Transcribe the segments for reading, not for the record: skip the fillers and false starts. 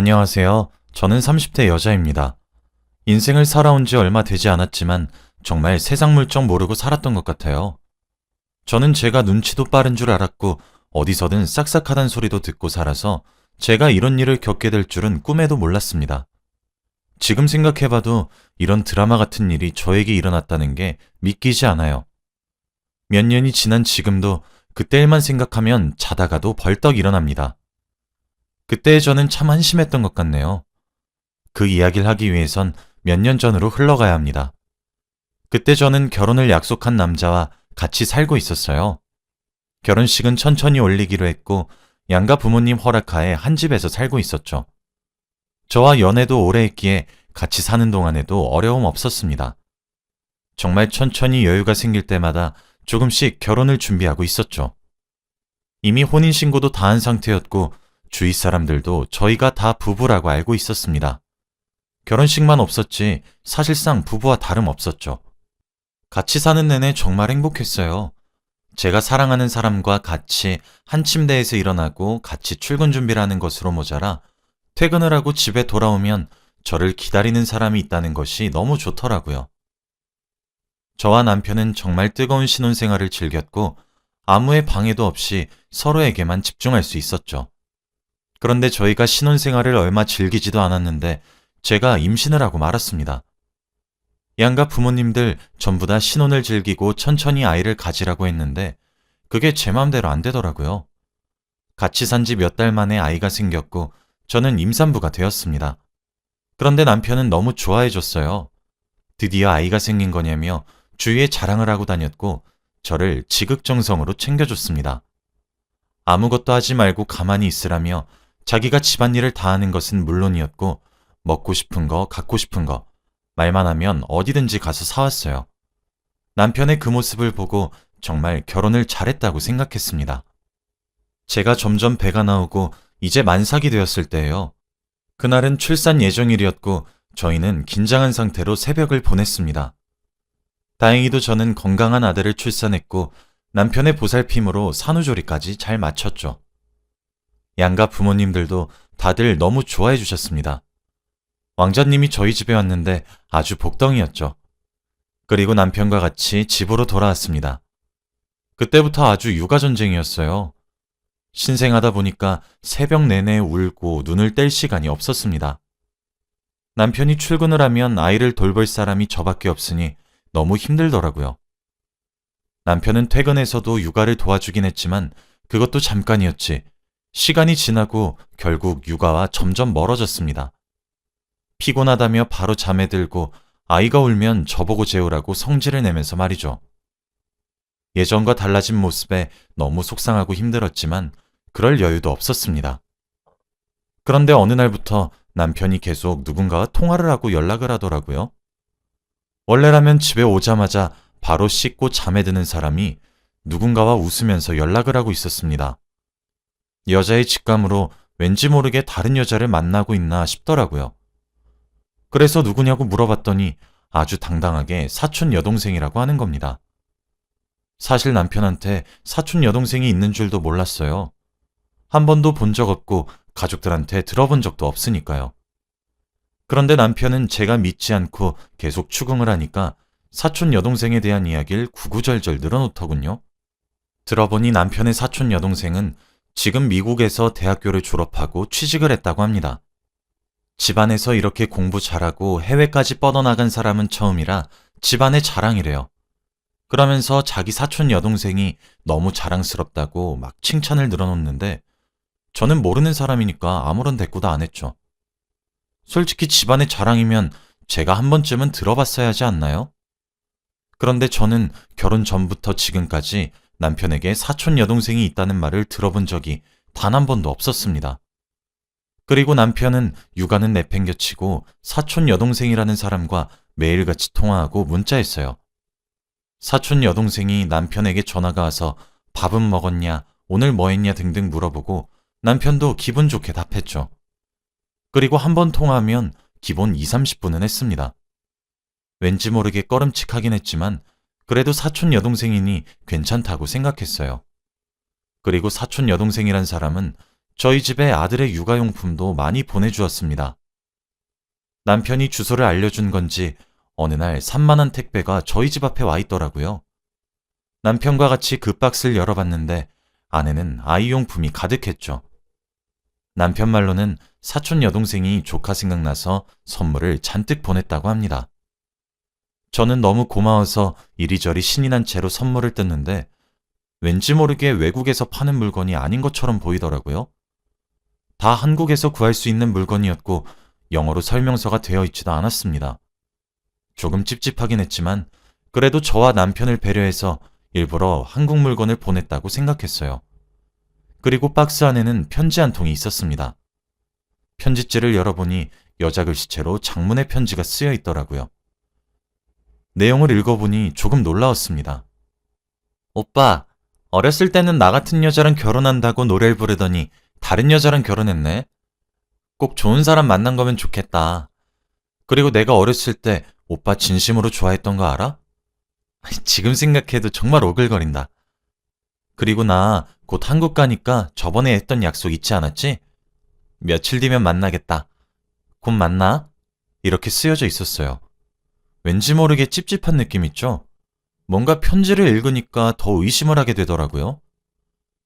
안녕하세요. 저는 30대 여자입니다. 인생을 살아온 지 얼마 되지 않았지만 정말 세상 물정 모르고 살았던 것 같아요. 저는 제가 눈치도 빠른 줄 알았고 어디서든 싹싹하단 소리도 듣고 살아서 제가 이런 일을 겪게 될 줄은 꿈에도 몰랐습니다. 지금 생각해봐도 이런 드라마 같은 일이 저에게 일어났다는 게 믿기지 않아요. 몇 년이 지난 지금도 그때 일만 생각하면 자다가도 벌떡 일어납니다. 그때의 저는 참 한심했던 것 같네요. 그 이야기를 하기 위해선 몇 년 전으로 흘러가야 합니다. 그때 저는 결혼을 약속한 남자와 같이 살고 있었어요. 결혼식은 천천히 올리기로 했고 양가 부모님 허락하에 한 집에서 살고 있었죠. 저와 연애도 오래 했기에 같이 사는 동안에도 어려움 없었습니다. 정말 천천히 여유가 생길 때마다 조금씩 결혼을 준비하고 있었죠. 이미 혼인신고도 다 한 상태였고 주위 사람들도 저희가 다 부부라고 알고 있었습니다. 결혼식만 없었지 사실상 부부와 다름없었죠. 같이 사는 내내 정말 행복했어요. 제가 사랑하는 사람과 같이 한 침대에서 일어나고 같이 출근 준비를 하는 것으로 모자라 퇴근을 하고 집에 돌아오면 저를 기다리는 사람이 있다는 것이 너무 좋더라고요. 저와 남편은 정말 뜨거운 신혼생활을 즐겼고 아무의 방해도 없이 서로에게만 집중할 수 있었죠. 그런데 저희가 신혼생활을 얼마 즐기지도 않았는데 제가 임신을 하고 말았습니다. 양가 부모님들 전부 다 신혼을 즐기고 천천히 아이를 가지라고 했는데 그게 제 맘대로 안 되더라고요. 같이 산 지 몇 달 만에 아이가 생겼고 저는 임산부가 되었습니다. 그런데 남편은 너무 좋아해줬어요. 드디어 아이가 생긴 거냐며 주위에 자랑을 하고 다녔고 저를 지극정성으로 챙겨줬습니다. 아무것도 하지 말고 가만히 있으라며 자기가 집안일을 다 하는 것은 물론이었고 먹고 싶은 거, 갖고 싶은 거, 말만 하면 어디든지 가서 사왔어요. 남편의 그 모습을 보고 정말 결혼을 잘했다고 생각했습니다. 제가 점점 배가 나오고 이제 만삭이 되었을 때예요. 그날은 출산 예정일이었고 저희는 긴장한 상태로 새벽을 보냈습니다. 다행히도 저는 건강한 아들을 출산했고 남편의 보살핌으로 산후조리까지 잘 마쳤죠. 양가 부모님들도 다들 너무 좋아해 주셨습니다. 왕자님이 저희 집에 왔는데 아주 복덩이였죠. 그리고 남편과 같이 집으로 돌아왔습니다. 그때부터 아주 육아전쟁이었어요. 신생하다 보니까 새벽 내내 울고 눈을 뗄 시간이 없었습니다. 남편이 출근을 하면 아이를 돌볼 사람이 저밖에 없으니 너무 힘들더라고요. 남편은 퇴근해서도 육아를 도와주긴 했지만 그것도 잠깐이었지. 시간이 지나고 결국 육아와 점점 멀어졌습니다. 피곤하다며 바로 잠에 들고 아이가 울면 저보고 재우라고 성질을 내면서 말이죠. 예전과 달라진 모습에 너무 속상하고 힘들었지만 그럴 여유도 없었습니다. 그런데 어느 날부터 남편이 계속 누군가와 통화를 하고 연락을 하더라고요. 원래라면 집에 오자마자 바로 씻고 잠에 드는 사람이 누군가와 웃으면서 연락을 하고 있었습니다. 여자의 직감으로 왠지 모르게 다른 여자를 만나고 있나 싶더라고요. 그래서 누구냐고 물어봤더니 아주 당당하게 사촌 여동생이라고 하는 겁니다. 사실 남편한테 사촌 여동생이 있는 줄도 몰랐어요. 한 번도 본 적 없고 가족들한테 들어본 적도 없으니까요. 그런데 남편은 제가 믿지 않고 계속 추궁을 하니까 사촌 여동생에 대한 이야기를 구구절절 늘어놓더군요. 들어보니 남편의 사촌 여동생은 지금 미국에서 대학교를 졸업하고 취직을 했다고 합니다. 집안에서 이렇게 공부 잘하고 해외까지 뻗어나간 사람은 처음이라 집안의 자랑이래요. 그러면서 자기 사촌 여동생이 너무 자랑스럽다고 막 칭찬을 늘어놓는데 저는 모르는 사람이니까 아무런 대꾸도 안 했죠. 솔직히 집안의 자랑이면 제가 한 번쯤은 들어봤어야 하지 않나요? 그런데 저는 결혼 전부터 지금까지 남편에게 사촌 여동생이 있다는 말을 들어본 적이 단 한 번도 없었습니다. 그리고 남편은 육아는 내팽겨치고 사촌 여동생이라는 사람과 매일같이 통화하고 문자했어요. 사촌 여동생이 남편에게 전화가 와서 밥은 먹었냐, 오늘 뭐 했냐 등등 물어보고 남편도 기분 좋게 답했죠. 그리고 한 번 통화하면 기본 2, 30분은 했습니다. 왠지 모르게 꺼름칙하긴 했지만 그래도 사촌 여동생이니 괜찮다고 생각했어요. 그리고 사촌 여동생이란 사람은 저희 집에 아들의 육아용품도 많이 보내주었습니다. 남편이 주소를 알려준 건지 어느 날 3만 원 택배가 저희 집 앞에 와 있더라고요. 남편과 같이 그 박스를 열어봤는데 안에는 아이용품이 가득했죠. 남편 말로는 사촌 여동생이 조카 생각나서 선물을 잔뜩 보냈다고 합니다. 저는 너무 고마워서 이리저리 신이 난 채로 선물을 뜯는데 왠지 모르게 외국에서 파는 물건이 아닌 것처럼 보이더라고요. 다 한국에서 구할 수 있는 물건이었고 영어로 설명서가 되어 있지도 않았습니다. 조금 찝찝하긴 했지만 그래도 저와 남편을 배려해서 일부러 한국 물건을 보냈다고 생각했어요. 그리고 박스 안에는 편지 한 통이 있었습니다. 편지지를 열어보니 여자 글씨체로 장문의 편지가 쓰여 있더라고요. 내용을 읽어보니 조금 놀라웠습니다. 오빠, 어렸을 때는 나 같은 여자랑 결혼한다고 노래를 부르더니 다른 여자랑 결혼했네. 꼭 좋은 사람 만난 거면 좋겠다. 그리고 내가 어렸을 때 오빠 진심으로 좋아했던 거 알아? 지금 생각해도 정말 오글거린다. 그리고 나 곧 한국 가니까 저번에 했던 약속 잊지 않았지? 며칠 뒤면 만나겠다. 곧 만나? 이렇게 쓰여져 있었어요. 왠지 모르게 찝찝한 느낌 있죠? 뭔가 편지를 읽으니까 더 의심을 하게 되더라고요.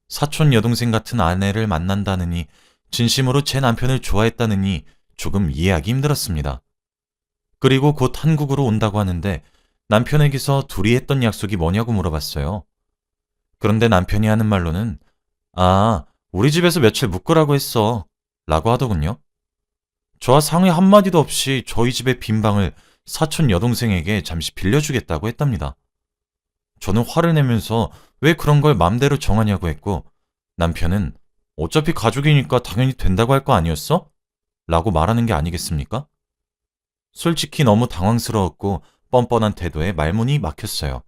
사촌 여동생 같은 아내를 만난다느니 진심으로 제 남편을 좋아했다느니 조금 이해하기 힘들었습니다. 그리고 곧 한국으로 온다고 하는데 남편에게서 둘이 했던 약속이 뭐냐고 물어봤어요. 그런데 남편이 하는 말로는 우리 집에서 며칠 묵으라고 했어 라고 하더군요. 저와 상의 한마디도 없이 저희 집의 빈 방을 사촌 여동생에게 잠시 빌려주겠다고 했답니다. 저는 화를 내면서 왜 그런 걸 맘대로 정하냐고 했고 남편은 어차피 가족이니까 당연히 된다고 할 거 아니었어? 라고 말하는 게 아니겠습니까? 솔직히 너무 당황스러웠고 뻔뻔한 태도에 말문이 막혔어요.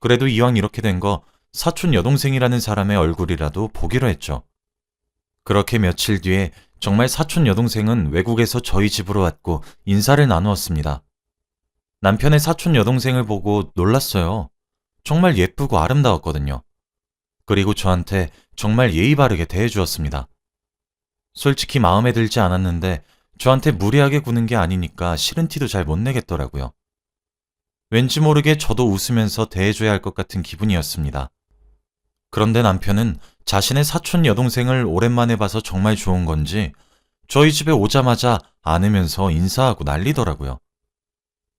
그래도 이왕 이렇게 된 거 사촌 여동생이라는 사람의 얼굴이라도 보기로 했죠. 그렇게 며칠 뒤에 정말 사촌 여동생은 외국에서 저희 집으로 왔고 인사를 나누었습니다. 남편의 사촌 여동생을 보고 놀랐어요. 정말 예쁘고 아름다웠거든요. 그리고 저한테 정말 예의 바르게 대해주었습니다. 솔직히 마음에 들지 않았는데 저한테 무리하게 구는 게 아니니까 싫은 티도 잘 못 내겠더라고요. 왠지 모르게 저도 웃으면서 대해줘야 할 것 같은 기분이었습니다. 그런데 남편은 자신의 사촌 여동생을 오랜만에 봐서 정말 좋은 건지 저희 집에 오자마자 안으면서 인사하고 난리더라고요.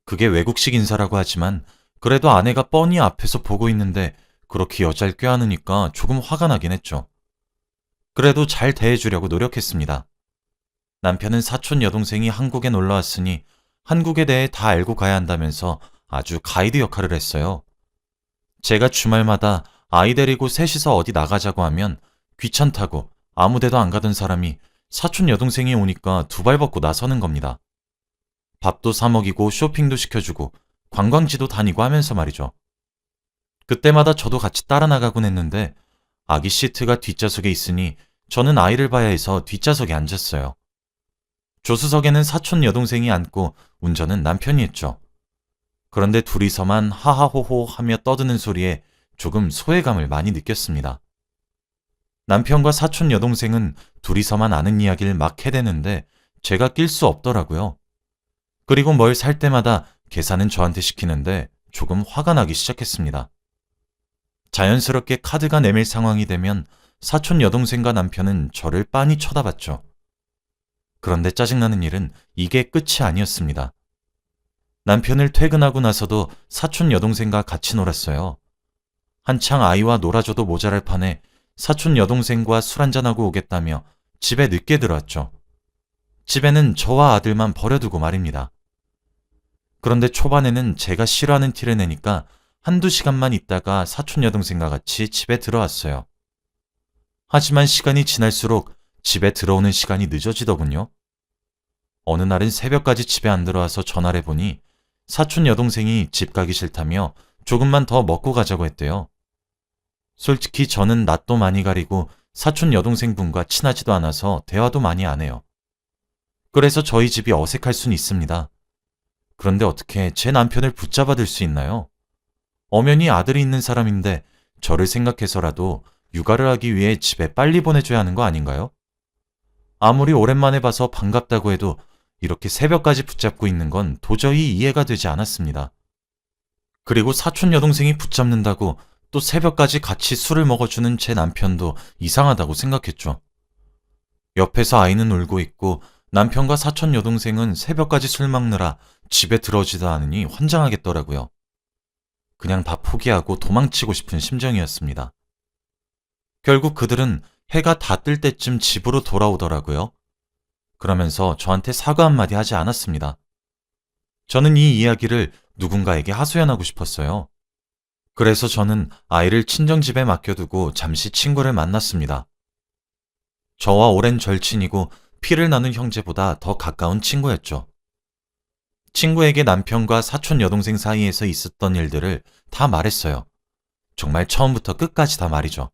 그게 외국식 인사라고 하지만 그래도 아내가 뻔히 앞에서 보고 있는데 그렇게 여자를 껴안으니까 조금 화가 나긴 했죠. 그래도 잘 대해주려고 노력했습니다. 남편은 사촌 여동생이 한국에 놀러 왔으니 한국에 대해 다 알고 가야 한다면서 아주 가이드 역할을 했어요. 제가 주말마다 아이 데리고 셋이서 어디 나가자고 하면 귀찮다고 아무 데도 안 가던 사람이 사촌 여동생이 오니까 두 발 벗고 나서는 겁니다. 밥도 사 먹이고 쇼핑도 시켜주고 관광지도 다니고 하면서 말이죠. 그때마다 저도 같이 따라 나가곤 했는데 아기 시트가 뒷좌석에 있으니 저는 아이를 봐야 해서 뒷좌석에 앉았어요. 조수석에는 사촌 여동생이 앉고 운전은 남편이 했죠. 그런데 둘이서만 하하호호 하며 떠드는 소리에 조금 소외감을 많이 느꼈습니다. 남편과 사촌 여동생은 둘이서만 아는 이야기를 막 해대는데 제가 낄 수 없더라고요. 그리고 뭘 살 때마다 계산은 저한테 시키는데 조금 화가 나기 시작했습니다. 자연스럽게 카드가 내밀 상황이 되면 사촌 여동생과 남편은 저를 빤히 쳐다봤죠. 그런데 짜증나는 일은 이게 끝이 아니었습니다. 남편을 퇴근하고 나서도 사촌 여동생과 같이 놀았어요. 한창 아이와 놀아줘도 모자랄 판에 사촌 여동생과 술 한잔하고 오겠다며 집에 늦게 들어왔죠. 집에는 저와 아들만 버려두고 말입니다. 그런데 초반에는 제가 싫어하는 티를 내니까 한두 시간만 있다가 사촌 여동생과 같이 집에 들어왔어요. 하지만 시간이 지날수록 집에 들어오는 시간이 늦어지더군요. 어느 날은 새벽까지 집에 안 들어와서 전화를 해보니 사촌 여동생이 집 가기 싫다며 조금만 더 먹고 가자고 했대요. 솔직히 저는 낯도 많이 가리고 사촌 여동생분과 친하지도 않아서 대화도 많이 안 해요. 그래서 저희 집이 어색할 순 있습니다. 그런데 어떻게 제 남편을 붙잡아 들 수 있나요? 엄연히 아들이 있는 사람인데 저를 생각해서라도 육아를 하기 위해 집에 빨리 보내줘야 하는 거 아닌가요? 아무리 오랜만에 봐서 반갑다고 해도 이렇게 새벽까지 붙잡고 있는 건 도저히 이해가 되지 않았습니다. 그리고 사촌 여동생이 붙잡는다고 또 새벽까지 같이 술을 먹어주는 제 남편도 이상하다고 생각했죠. 옆에서 아이는 울고 있고 남편과 사촌 여동생은 새벽까지 술 먹느라 집에 들어오지도 않으니 환장하겠더라고요. 그냥 다 포기하고 도망치고 싶은 심정이었습니다. 결국 그들은 해가 다 뜰 때쯤 집으로 돌아오더라고요. 그러면서 저한테 사과 한마디 하지 않았습니다. 저는 이 이야기를 누군가에게 하소연하고 싶었어요. 그래서 저는 아이를 친정집에 맡겨두고 잠시 친구를 만났습니다. 저와 오랜 절친이고 피를 나눈 형제보다 더 가까운 친구였죠. 친구에게 남편과 사촌 여동생 사이에서 있었던 일들을 다 말했어요. 정말 처음부터 끝까지 다 말이죠.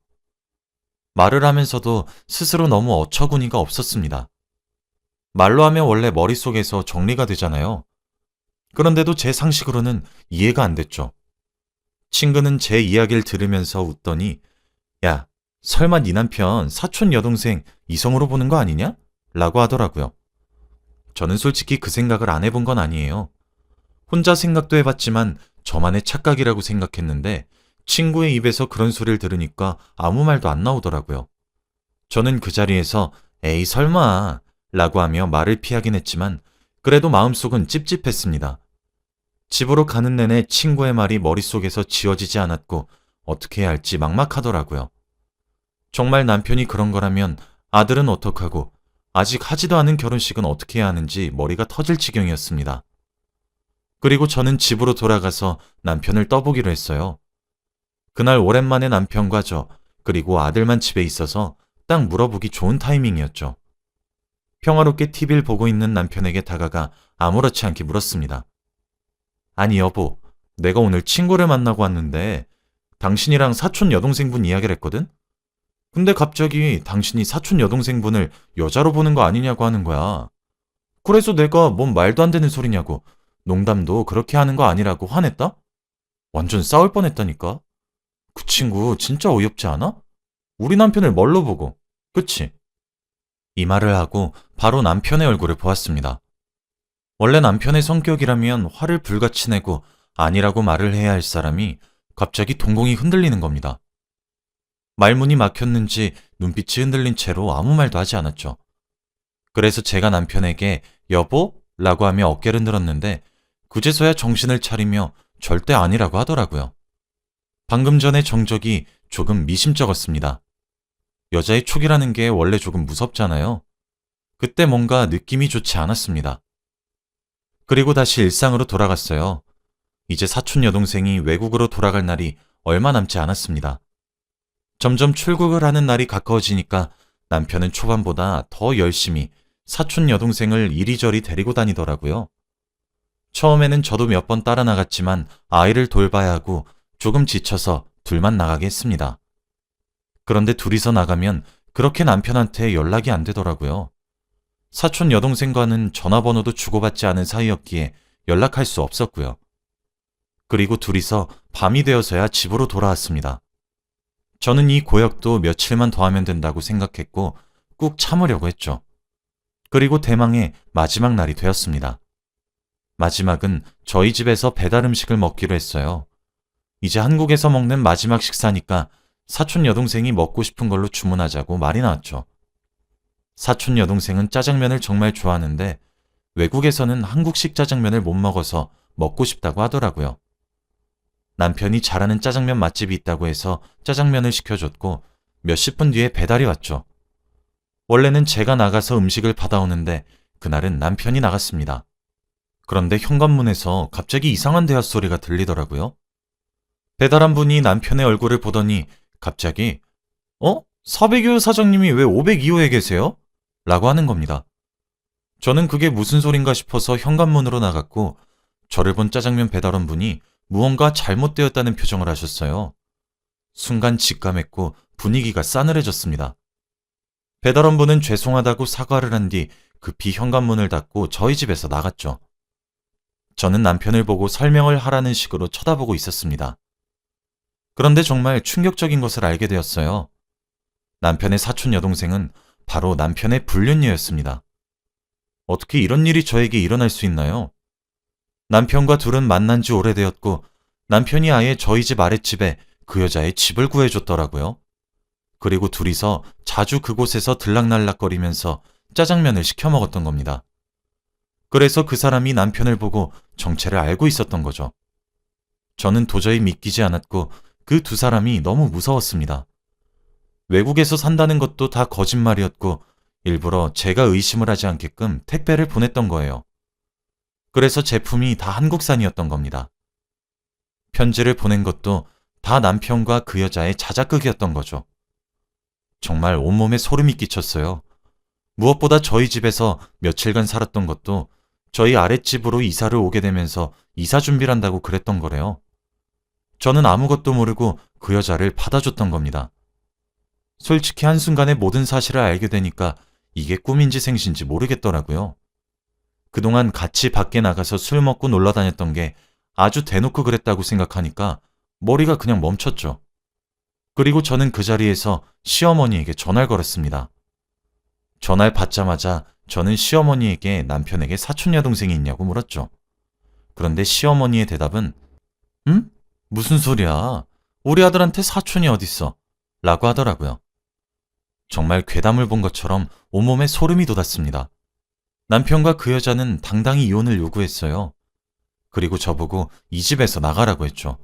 말을 하면서도 스스로 너무 어처구니가 없었습니다. 말로 하면 원래 머릿속에서 정리가 되잖아요. 그런데도 제 상식으로는 이해가 안 됐죠. 친구는 제 이야기를 들으면서 웃더니 야, 설마 네 남편 사촌 여동생 이성으로 보는 거 아니냐? 라고 하더라고요. 저는 솔직히 그 생각을 안 해본 건 아니에요. 혼자 생각도 해봤지만 저만의 착각이라고 생각했는데 친구의 입에서 그런 소리를 들으니까 아무 말도 안 나오더라고요. 저는 그 자리에서 에이 설마 라고 하며 말을 피하긴 했지만 그래도 마음속은 찝찝했습니다. 집으로 가는 내내 친구의 말이 머릿속에서 지워지지 않았고 어떻게 해야 할지 막막하더라고요. 정말 남편이 그런 거라면 아들은 어떡하고 아직 하지도 않은 결혼식은 어떻게 해야 하는지 머리가 터질 지경이었습니다. 그리고 저는 집으로 돌아가서 남편을 떠보기로 했어요. 그날 오랜만에 남편과 저 그리고 아들만 집에 있어서 딱 물어보기 좋은 타이밍이었죠. 평화롭게 TV를 보고 있는 남편에게 다가가 아무렇지 않게 물었습니다. 아니 여보, 내가 오늘 친구를 만나고 왔는데 당신이랑 사촌 여동생분 이야기를 했거든? 근데 갑자기 당신이 사촌 여동생분을 여자로 보는 거 아니냐고 하는 거야. 그래서 내가 뭔 말도 안 되는 소리냐고 농담도 그렇게 하는 거 아니라고 화냈다? 완전 싸울 뻔했다니까. 그 친구 진짜 어이없지 않아? 우리 남편을 뭘로 보고, 그치? 이 말을 하고 바로 남편의 얼굴을 보았습니다. 원래 남편의 성격이라면 화를 불같이 내고 아니라고 말을 해야 할 사람이 갑자기 동공이 흔들리는 겁니다. 말문이 막혔는지 눈빛이 흔들린 채로 아무 말도 하지 않았죠. 그래서 제가 남편에게 여보? 라고 하며 어깨를 늘었는데 그제서야 정신을 차리며 절대 아니라고 하더라고요. 방금 전의 정적이 조금 미심쩍었습니다. 여자의 촉이라는 게 원래 조금 무섭잖아요. 그때 뭔가 느낌이 좋지 않았습니다. 그리고 다시 일상으로 돌아갔어요. 이제 사촌 여동생이 외국으로 돌아갈 날이 얼마 남지 않았습니다. 점점 출국을 하는 날이 가까워지니까 남편은 초반보다 더 열심히 사촌 여동생을 이리저리 데리고 다니더라고요. 처음에는 저도 몇 번 따라 나갔지만 아이를 돌봐야 하고 조금 지쳐서 둘만 나가게 했습니다. 그런데 둘이서 나가면 그렇게 남편한테 연락이 안 되더라고요. 사촌 여동생과는 전화번호도 주고받지 않은 사이였기에 연락할 수 없었고요. 그리고 둘이서 밤이 되어서야 집으로 돌아왔습니다. 저는 이 고역도 며칠만 더 하면 된다고 생각했고 꾹 참으려고 했죠. 그리고 대망의 마지막 날이 되었습니다. 마지막은 저희 집에서 배달 음식을 먹기로 했어요. 이제 한국에서 먹는 마지막 식사니까 사촌 여동생이 먹고 싶은 걸로 주문하자고 말이 나왔죠. 사촌 여동생은 짜장면을 정말 좋아하는데 외국에서는 한국식 짜장면을 못 먹어서 먹고 싶다고 하더라고요. 남편이 잘하는 짜장면 맛집이 있다고 해서 짜장면을 시켜줬고 몇십 분 뒤에 배달이 왔죠. 원래는 제가 나가서 음식을 받아오는데 그날은 남편이 나갔습니다. 그런데 현관문에서 갑자기 이상한 대화 소리가 들리더라고요. 배달한 분이 남편의 얼굴을 보더니 갑자기 402호 사장님이 왜 502호에 계세요? 라고 하는 겁니다. 저는 그게 무슨 소린가 싶어서 현관문으로 나갔고 저를 본 짜장면 배달원 분이 무언가 잘못되었다는 표정을 하셨어요. 순간 직감했고 분위기가 싸늘해졌습니다. 배달원 분은 죄송하다고 사과를 한 뒤 급히 현관문을 닫고 저희 집에서 나갔죠. 저는 남편을 보고 설명을 하라는 식으로 쳐다보고 있었습니다. 그런데 정말 충격적인 것을 알게 되었어요. 남편의 사촌 여동생은 바로 남편의 불륜녀였습니다. 어떻게 이런 일이 저에게 일어날 수 있나요? 남편과 둘은 만난 지 오래되었고 남편이 아예 저희 집 아랫집에 그 여자의 집을 구해줬더라고요. 그리고 둘이서 자주 그곳에서 들락날락거리면서 짜장면을 시켜 먹었던 겁니다. 그래서 그 사람이 남편을 보고 정체를 알고 있었던 거죠. 저는 도저히 믿기지 않았고 그 두 사람이 너무 무서웠습니다. 외국에서 산다는 것도 다 거짓말이었고 일부러 제가 의심을 하지 않게끔 택배를 보냈던 거예요. 그래서 제품이 다 한국산이었던 겁니다. 편지를 보낸 것도 다 남편과 그 여자의 자작극이었던 거죠. 정말 온몸에 소름이 끼쳤어요. 무엇보다 저희 집에서 며칠간 살았던 것도 저희 아랫집으로 이사를 오게 되면서 이사 준비를 한다고 그랬던 거래요. 저는 아무것도 모르고 그 여자를 받아줬던 겁니다. 솔직히 한순간에 모든 사실을 알게 되니까 이게 꿈인지 생신지 모르겠더라고요. 그동안 같이 밖에 나가서 술 먹고 놀러 다녔던 게 아주 대놓고 그랬다고 생각하니까 머리가 그냥 멈췄죠. 그리고 저는 그 자리에서 시어머니에게 전화를 걸었습니다. 전화를 받자마자 저는 시어머니에게 남편에게 사촌 여동생이 있냐고 물었죠. 그런데 시어머니의 대답은 응? 무슨 소리야? 우리 아들한테 사촌이 어딨어? 라고 하더라고요. 정말 괴담을 본 것처럼 온몸에 소름이 돋았습니다. 남편과 그 여자는 당당히 이혼을 요구했어요. 그리고 저보고 이 집에서 나가라고 했죠.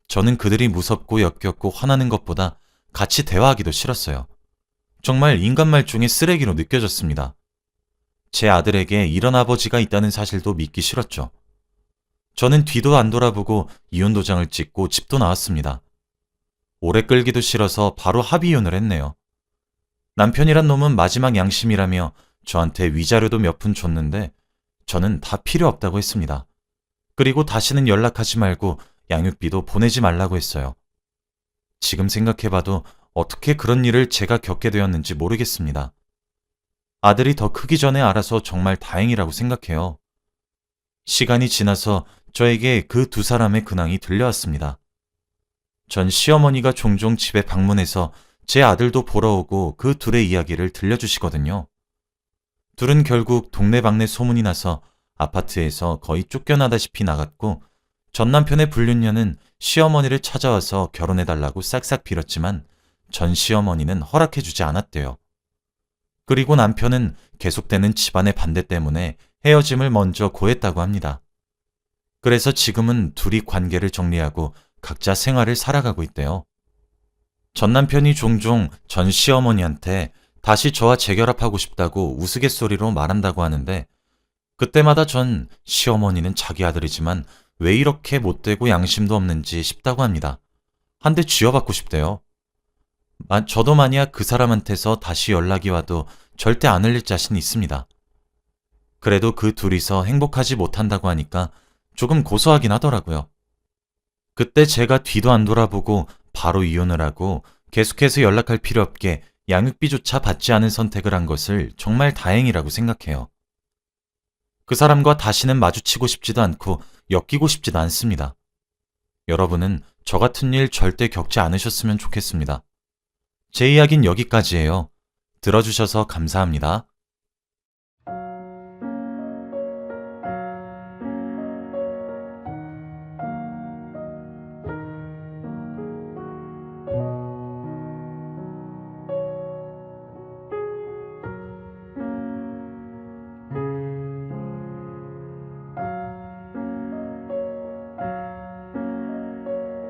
저는 그들이 무섭고 역겹고 화나는 것보다 같이 대화하기도 싫었어요. 정말 인간 말종의 쓰레기로 느껴졌습니다. 제 아들에게 이런 아버지가 있다는 사실도 믿기 싫었죠. 저는 뒤도 안 돌아보고 이혼 도장을 찍고 집도 나왔습니다. 오래 끌기도 싫어서 바로 합의 이혼을 했네요. 남편이란 놈은 마지막 양심이라며 저한테 위자료도 몇 푼 줬는데 저는 다 필요 없다고 했습니다. 그리고 다시는 연락하지 말고 양육비도 보내지 말라고 했어요. 지금 생각해봐도 어떻게 그런 일을 제가 겪게 되었는지 모르겠습니다. 아들이 더 크기 전에 알아서 정말 다행이라고 생각해요. 시간이 지나서 저에게 그 두 사람의 근황이 들려왔습니다. 전 시어머니가 종종 집에 방문해서 제 아들도 보러 오고 그 둘의 이야기를 들려주시거든요. 둘은 결국 동네방네 소문이 나서 아파트에서 거의 쫓겨나다시피 나갔고 전 남편의 불륜녀는 시어머니를 찾아와서 결혼해달라고 싹싹 빌었지만 전 시어머니는 허락해주지 않았대요. 그리고 남편은 계속되는 집안의 반대 때문에 헤어짐을 먼저 고했다고 합니다. 그래서 지금은 둘이 관계를 정리하고 각자 생활을 살아가고 있대요. 전 남편이 종종 전 시어머니한테 다시 저와 재결합하고 싶다고 우스갯소리로 말한다고 하는데 그때마다 전 시어머니는 자기 아들이지만 왜 이렇게 못되고 양심도 없는지 싶다고 합니다. 한 대 쥐어받고 싶대요. 저도 만약 그 사람한테서 다시 연락이 와도 절대 안 흘릴 자신 있습니다. 그래도 그 둘이서 행복하지 못한다고 하니까 조금 고소하긴 하더라고요. 그때 제가 뒤도 안 돌아보고 바로 이혼을 하고 계속해서 연락할 필요 없게 양육비조차 받지 않은 선택을 한 것을 정말 다행이라고 생각해요. 그 사람과 다시는 마주치고 싶지도 않고 엮이고 싶지도 않습니다. 여러분은 저 같은 일 절대 겪지 않으셨으면 좋겠습니다. 제 이야기는 여기까지예요. 들어주셔서 감사합니다.